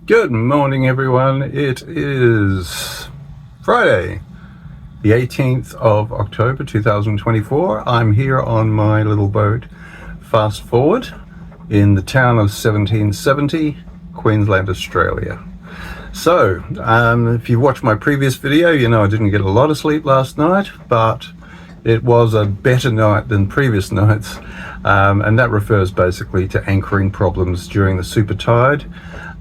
Good morning, everyone. It is Friday, the 18th of October 2024. I'm here on my little boat, Fast Forward, in the town of 1770, Queensland, Australia. So, if you watched my previous video, you know I didn't get a lot of sleep last night, but it was a better night than previous nights, and that refers basically to anchoring problems during the super tide.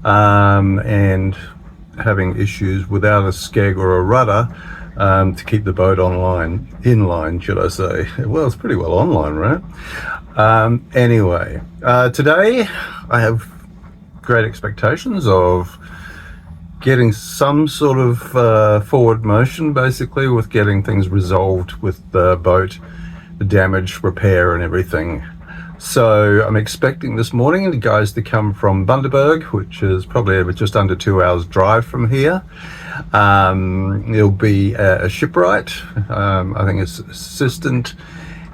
And having issues without a skeg or a rudder to keep the boat inline, should I say. Well, it's pretty well online, right? Anyway, today I have great expectations of getting some sort of forward motion, basically, with getting things resolved with the boat, the damage, repair and everything. So I'm expecting this morning the guys to come from Bundaberg, which is probably just under 2 hours drive from here. There'll be a shipwright, I think it's assistant,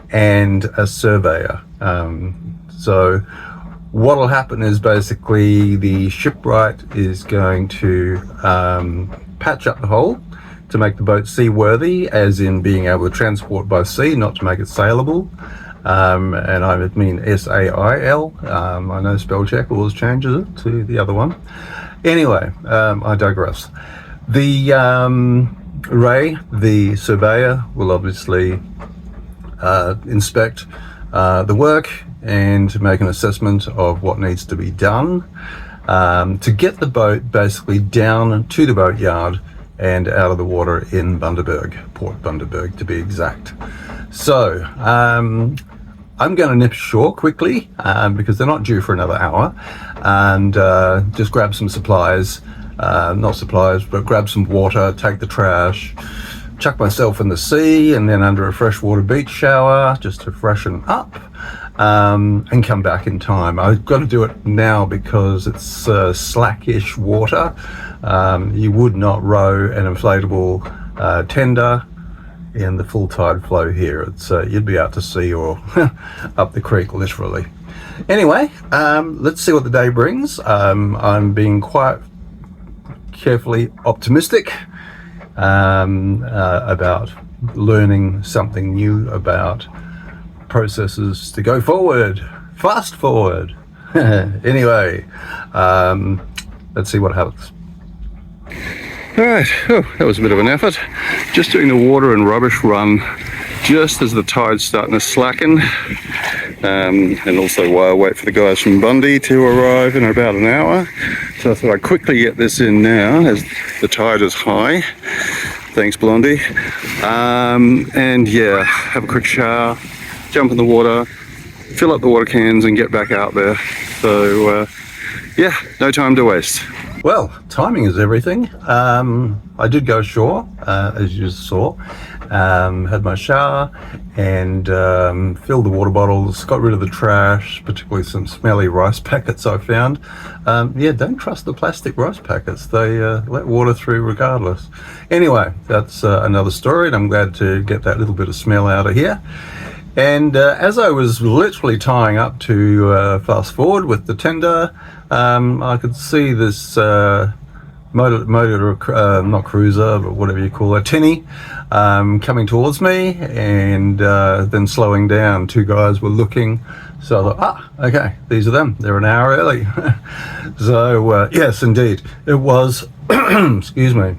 and a surveyor. So what'll happen is basically the shipwright is going to patch up the hole to make the boat seaworthy, as in being able to transport by sea, not to make it sailable. And I mean S-A-I-L. I know spell check always changes it to the other one. Anyway, I digress. The Ray, the surveyor, will obviously inspect the work and make an assessment of what needs to be done to get the boat basically down to the boatyard and out of the water in Bundaberg, Port Bundaberg to be exact. So I'm going to nip ashore quickly because they're not due for another hour, and just grab some supplies, not supplies, but grab some water, take the trash, chuck myself in the sea and then under a freshwater beach shower just to freshen up, and come back in time. I've got to do it now because it's slackish water. You would not row an inflatable tender in the full tide flow here. It's you'd be out to sea or up the creek, literally. Anyway, let's see what the day brings. I'm being quite carefully optimistic about learning something new about processes to go forward, fast forward. Anyway, let's see what happens. Alright, that was a bit of an effort. Just doing the water and rubbish run just as the tide's starting to slacken, and also while I wait for the guys from Bundy to arrive in about an hour. So I thought I'd quickly get this in now as the tide is high. Thanks, Blondie. And yeah, have a quick shower, jump in the water, fill up the water cans and get back out there. So yeah, no time to waste. Well, timing is everything. I did go ashore, as you saw, had my shower and filled the water bottles, got rid of the trash, particularly some smelly rice packets I found. Yeah, don't trust the plastic rice packets. They let water through regardless. Anyway, that's another story, and I'm glad to get that little bit of smell out of here. And as I was literally tying up to fast forward with the tender, I could see this motor not cruiser, but whatever you call it, tinny, coming towards me, and then slowing down. Two guys were looking, so I thought, okay, these are them. They're an hour early. So yes, indeed, it was, excuse me,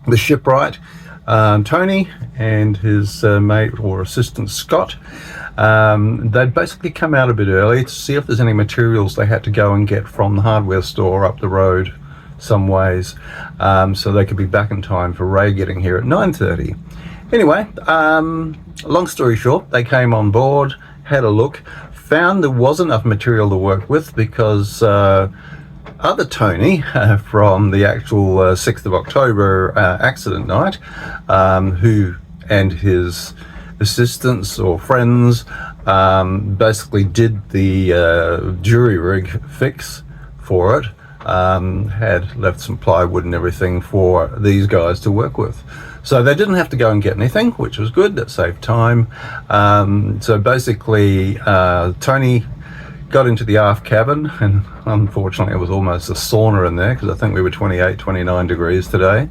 the shipwright, Tony, and his mate or assistant Scott. They'd basically come out a bit early to see if there's any materials they had to go and get from the hardware store up the road some ways, so they could be back in time for Ray getting here at 9:30. Anyway, long story short, they came on board, had a look, found there was enough material to work with because other Tony from the actual 6th of October accident night, who and his assistants or friends basically did the jury rig fix for it, had left some plywood and everything for these guys to work with. So they didn't have to go and get anything, which was good. That saved time. So basically, Tony got into the aft cabin, and unfortunately it was almost a sauna in there because I think we were 28, 29 degrees today.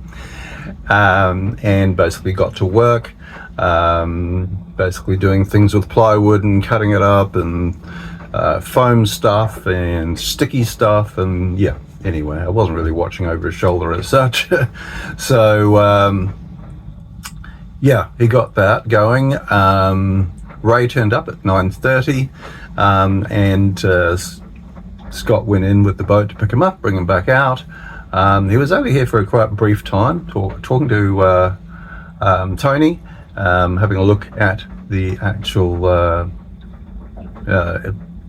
And basically got to work, basically doing things with plywood and cutting it up, and foam stuff and sticky stuff, and yeah, anyway, I wasn't really watching over his shoulder as such. So yeah, he got that going. Ray turned up at 9:30, and Scott went in with the boat to pick him up, bring him back out. He was only here for a quite brief time, talking to Tony, having a look at the actual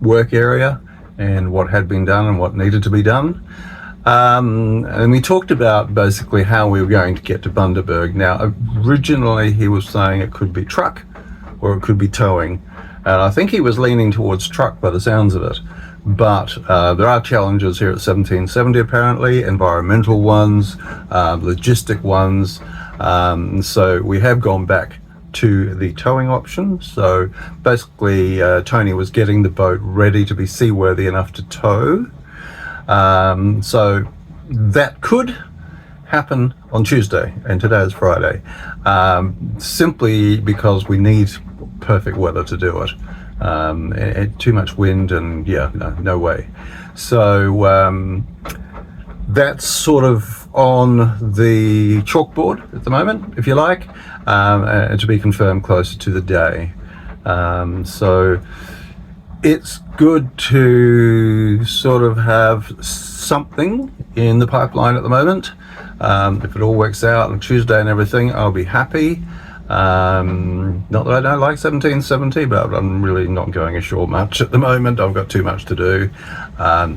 work area and what had been done and what needed to be done. And we talked about basically how we were going to get to Bundaberg. Now, originally he was saying it could be truck or it could be towing. And I think he was leaning towards truck by the sounds of it. But there are challenges here at 1770 apparently, environmental ones, logistic ones. So we have gone back to the towing option. So basically Tony was getting the boat ready to be seaworthy enough to tow. So that could happen on Tuesday, and today is Friday, simply because we need perfect weather to do it. Too much wind, and yeah, no way. So that's sort of on the chalkboard at the moment, if you like, and to be confirmed closer to the day. So it's good to sort of have something in the pipeline at the moment. If it all works out on Tuesday and everything, I'll be happy. Not that I don't like 1770, but I'm really not going ashore much at the moment. I've got too much to do,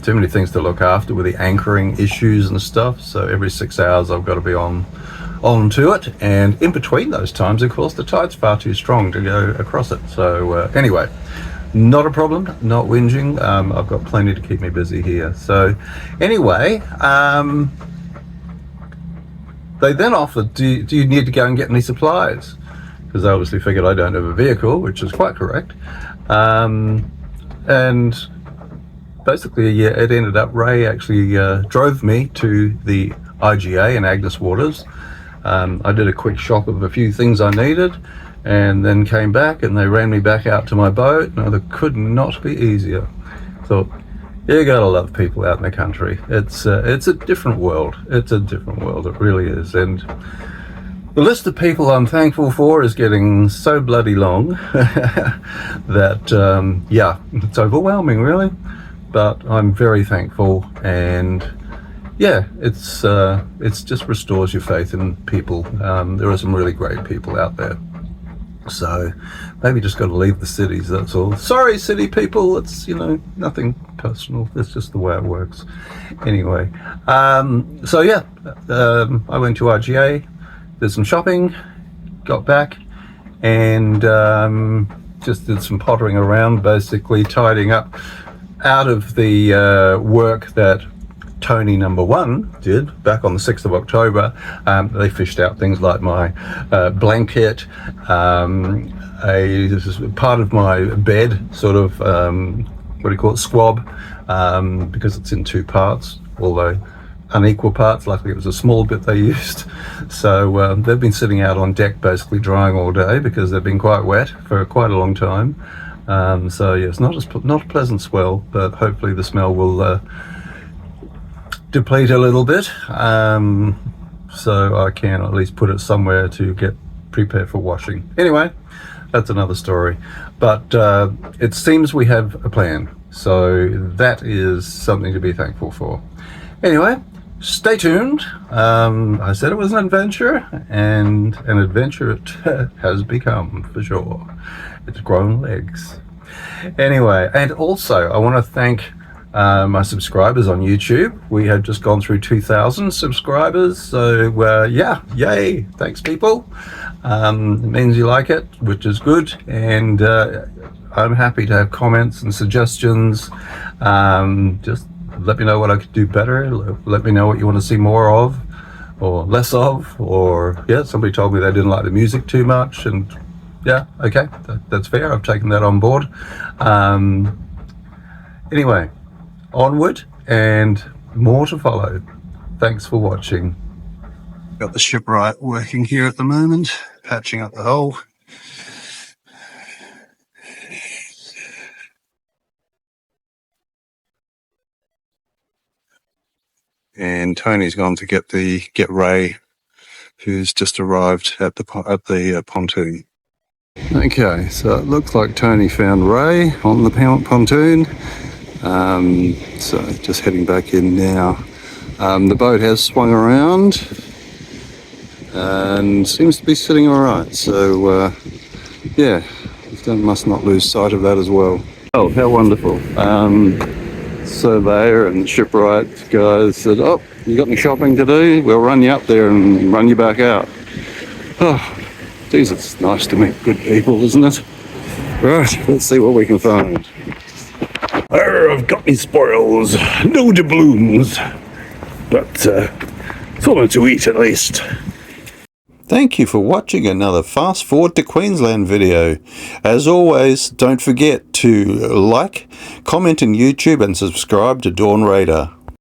too many things to look after with the anchoring issues and stuff. So every 6 hours I've got to be on to it, and in between those times, of course, the tide's far too strong to go across it. So anyway, not a problem, not whinging. I've got plenty to keep me busy here. So anyway, they then offered, do you need to go and get any supplies? Because they obviously figured I don't have a vehicle, which is quite correct. And basically, yeah, it ended up, Ray actually drove me to the IGA in Agnes Waters. I did a quick shop of a few things I needed, and then came back, and they ran me back out to my boat. Now, that could not be easier. So you gotta love people out in the country. It's a different world. It's a different world. It really is. And the list of people I'm thankful for is getting so bloody long that yeah, it's overwhelming, really. But I'm very thankful, and yeah, it's just restores your faith in people. There are some really great people out there. So maybe just got to leave the cities, that's all. Sorry, city people, it's, nothing personal. It's just the way it works. Anyway, so yeah, I went to IGA, did some shopping, got back, and just did some pottering around, basically tidying up out of the work that Tony number one did back on the 6th of October. They fished out things like my blanket, this is part of my bed, sort of, what do you call it, squab, because it's in two parts, although unequal parts. Luckily it was a small bit they used. So they've been sitting out on deck basically drying all day because they've been quite wet for quite a long time. So yeah, it's not a pleasant smell, but hopefully the smell will deplete a little bit, so I can at least put it somewhere to get prepared for washing. Anyway, that's another story, but it seems we have a plan, so that is something to be thankful for. Anyway, stay tuned. I said it was an adventure, and an adventure it has become, for sure. It's grown legs. Anyway, and also I want to thank my subscribers on YouTube. We have just gone through 2,000 subscribers, so yeah, yay, thanks people. It means you like it, which is good, and I'm happy to have comments and suggestions. Just let me know what I could do better. Let me know what you want to see more of or less of, or yeah, somebody told me they didn't like the music too much, and yeah, okay, that's fair. I've taken that on board. Anyway, onward and more to follow. Thanks for watching. Got the shipwright working here at the moment, patching up the hole. And Tony's gone to get Ray, who's just arrived at the pontoon. Okay, so it looks like Tony found Ray on the pontoon. So just heading back in now. The boat has swung around and seems to be sitting all right. So yeah, must not lose sight of that as well. Oh, how wonderful. Surveyor and shipwright guys said, oh, you got any shopping to do? We'll run you up there and run you back out. Oh, geez, it's nice to meet good people, isn't it? Right, let's see what we can find. I've got me spoils, no doubloons, but something to eat at least. Thank you for watching another Fast Forward to Queensland video. As always, don't forget to like, comment on YouTube and subscribe to Dawn Radar.